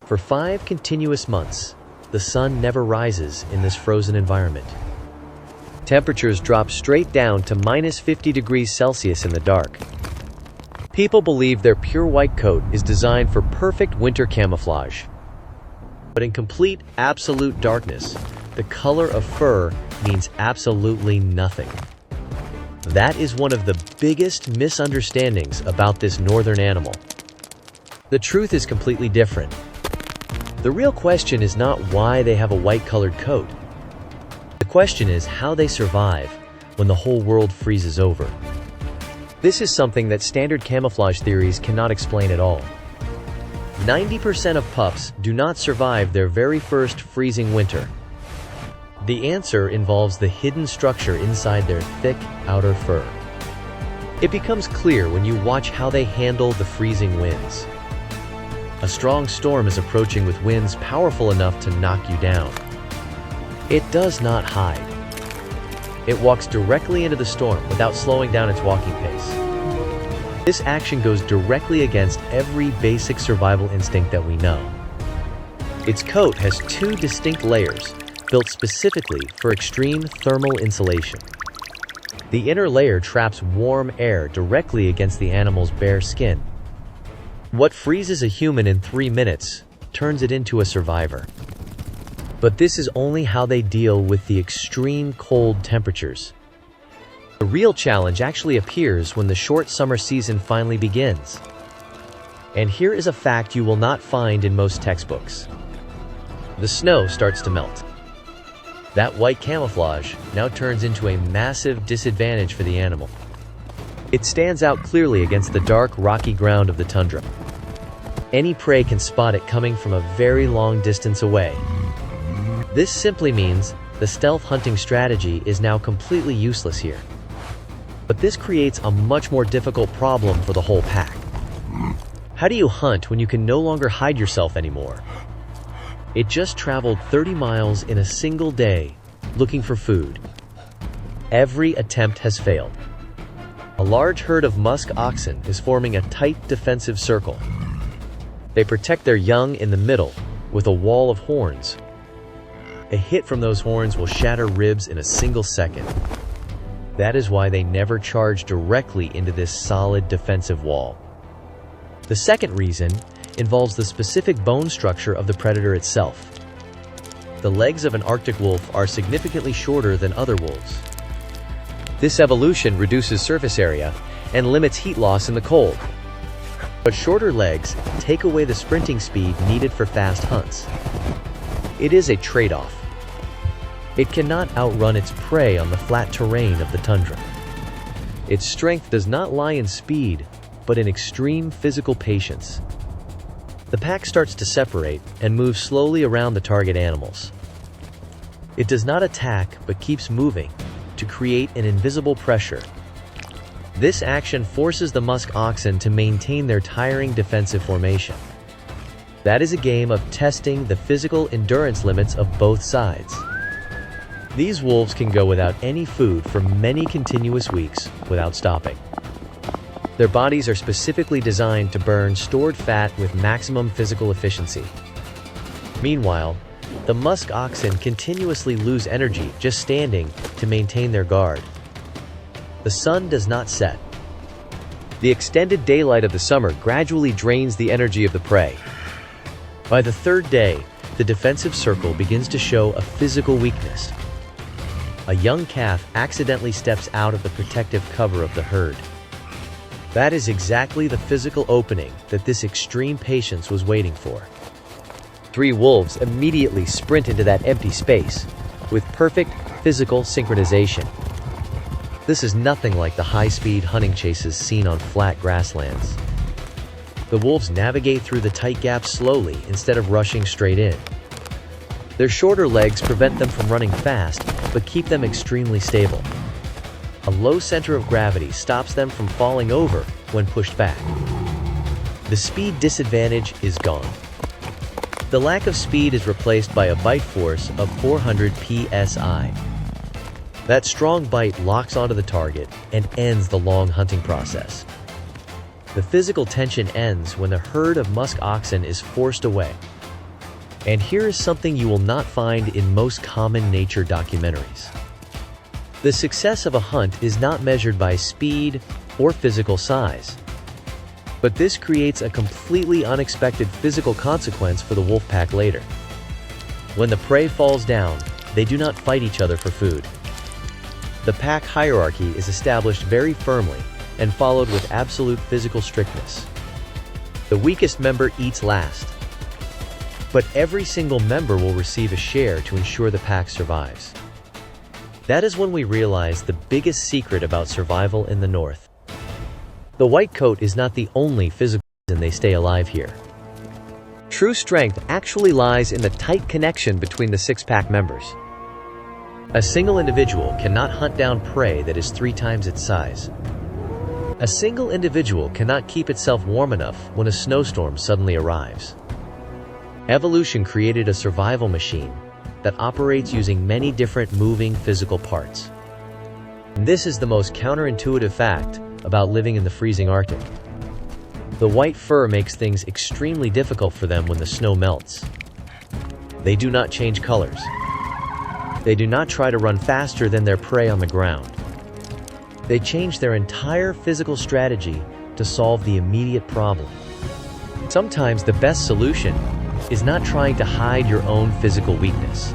For 5 continuous months, the sun never rises in this frozen environment. Temperatures drop straight down to minus 50 degrees Celsius in the dark. People believe their pure white coat is designed for perfect winter camouflage. But in complete, absolute darkness, the color of fur means absolutely nothing. That is one of the biggest misunderstandings about this northern animal. The truth is completely different. The real question is not why they have a white-colored coat. The question is how they survive when the whole world freezes over. This is something that standard camouflage theories cannot explain at all. 90% of pups do not survive their very first freezing winter. The answer involves the hidden structure inside their thick outer fur. It becomes clear when you watch how they handle the freezing winds. A strong storm is approaching with winds powerful enough to knock you down. It does not hide. It walks directly into the storm without slowing down its walking pace. This action goes directly against every basic survival instinct that we know. Its coat has 2 distinct layers, built specifically for extreme thermal insulation. The inner layer traps warm air directly against the animal's bare skin. What freezes a human in 3 minutes turns it into a survivor. But this is only how they deal with the extreme cold temperatures. The real challenge actually appears when the short summer season finally begins. And here is a fact you will not find in most textbooks. The snow starts to melt. That white camouflage now turns into a massive disadvantage for the animal. It stands out clearly against the dark, rocky ground of the tundra. Any prey can spot it coming from a very long distance away. This simply means the stealth hunting strategy is now completely useless here. But this creates a much more difficult problem for the whole pack. How do you hunt when you can no longer hide yourself anymore? It just traveled 30 miles in a single day, looking for food. Every attempt has failed. A large herd of musk oxen is forming a tight defensive circle. They protect their young in the middle with a wall of horns. A hit from those horns will shatter ribs in a single second. That is why they never charge directly into this solid defensive wall. The second reason involves the specific bone structure of the predator itself. The legs of an Arctic wolf are significantly shorter than other wolves. This evolution reduces surface area and limits heat loss in the cold. But shorter legs take away the sprinting speed needed for fast hunts. It is a trade-off. It cannot outrun its prey on the flat terrain of the tundra. Its strength does not lie in speed, but in extreme physical patience. The pack starts to separate and move slowly around the target animals. It does not attack, but keeps moving to create an invisible pressure. This action forces the musk oxen to maintain their tiring defensive formation. That is a game of testing the physical endurance limits of both sides. These wolves can go without any food for many continuous weeks without stopping. Their bodies are specifically designed to burn stored fat with maximum physical efficiency. Meanwhile, the musk oxen continuously lose energy just standing to maintain their guard. The sun does not set. The extended daylight of the summer gradually drains the energy of the prey. By the 3rd day, the defensive circle begins to show a physical weakness. A young calf accidentally steps out of the protective cover of the herd. That is exactly the physical opening that this extreme patience was waiting for. 3 wolves immediately sprint into that empty space with perfect physical synchronization. This is nothing like the high-speed hunting chases seen on flat grasslands. The wolves navigate through the tight gaps slowly instead of rushing straight in. Their shorter legs prevent them from running fast, but keep them extremely stable. A low center of gravity stops them from falling over when pushed back. The speed disadvantage is gone. The lack of speed is replaced by a bite force of 400 psi. That strong bite locks onto the target and ends the long hunting process. The physical tension ends when the herd of musk oxen is forced away. And here is something you will not find in most common nature documentaries. The success of a hunt is not measured by speed or physical size. But this creates a completely unexpected physical consequence for the wolf pack later. When the prey falls down, they do not fight each other for food. The pack hierarchy is established very firmly and followed with absolute physical strictness. The weakest member eats last, but every single member will receive a share to ensure the pack survives. That is when we realize the biggest secret about survival in the North. The white coat is not the only physical reason they stay alive here. True strength actually lies in the tight connection between the 6 pack members. A single individual cannot hunt down prey that is 3 times its size. A single individual cannot keep itself warm enough when a snowstorm suddenly arrives. Evolution created a survival machine that operates using many different moving physical parts. And this is the most counterintuitive fact about living in the freezing Arctic. The white fur makes things extremely difficult for them when the snow melts. They do not change colors. They do not try to run faster than their prey on the ground. They change their entire physical strategy to solve the immediate problem. Sometimes the best solution is not trying to hide your own physical weakness.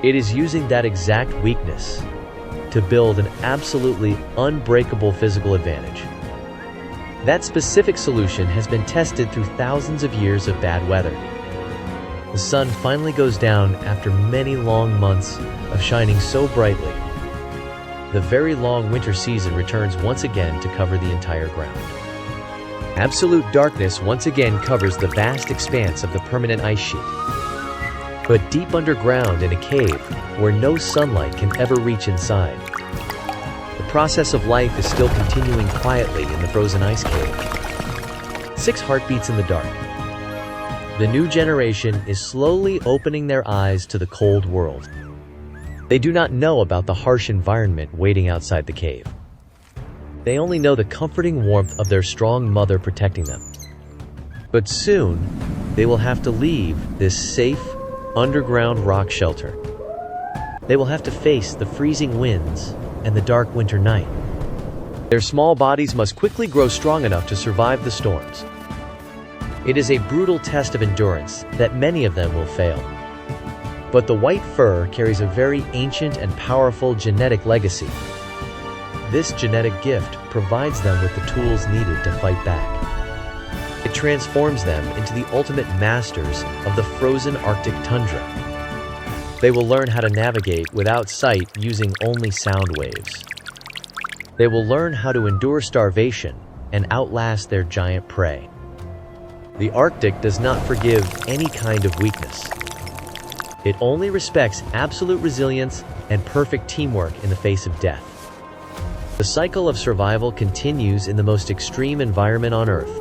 It is using that exact weakness to build an absolutely unbreakable physical advantage. That specific solution has been tested through thousands of years of bad weather. The sun finally goes down after many long months of shining so brightly. The very long winter season returns once again to cover the entire ground. Absolute darkness once again covers the vast expanse of the permanent ice sheet. But deep underground in a cave where no sunlight can ever reach inside, the process of life is still continuing quietly in the frozen ice cave. 6 heartbeats in the dark. The new generation is slowly opening their eyes to the cold world. They do not know about the harsh environment waiting outside the cave. They only know the comforting warmth of their strong mother protecting them. But soon, they will have to leave this safe, underground rock shelter. They will have to face the freezing winds and the dark winter night. Their small bodies must quickly grow strong enough to survive the storms. It is a brutal test of endurance that many of them will fail. But the white fur carries a very ancient and powerful genetic legacy. This genetic gift provides them with the tools needed to fight back. It transforms them into the ultimate masters of the frozen Arctic tundra. They will learn how to navigate without sight using only sound waves. They will learn how to endure starvation and outlast their giant prey. The Arctic does not forgive any kind of weakness. It only respects absolute resilience and perfect teamwork in the face of death. The cycle of survival continues in the most extreme environment on Earth.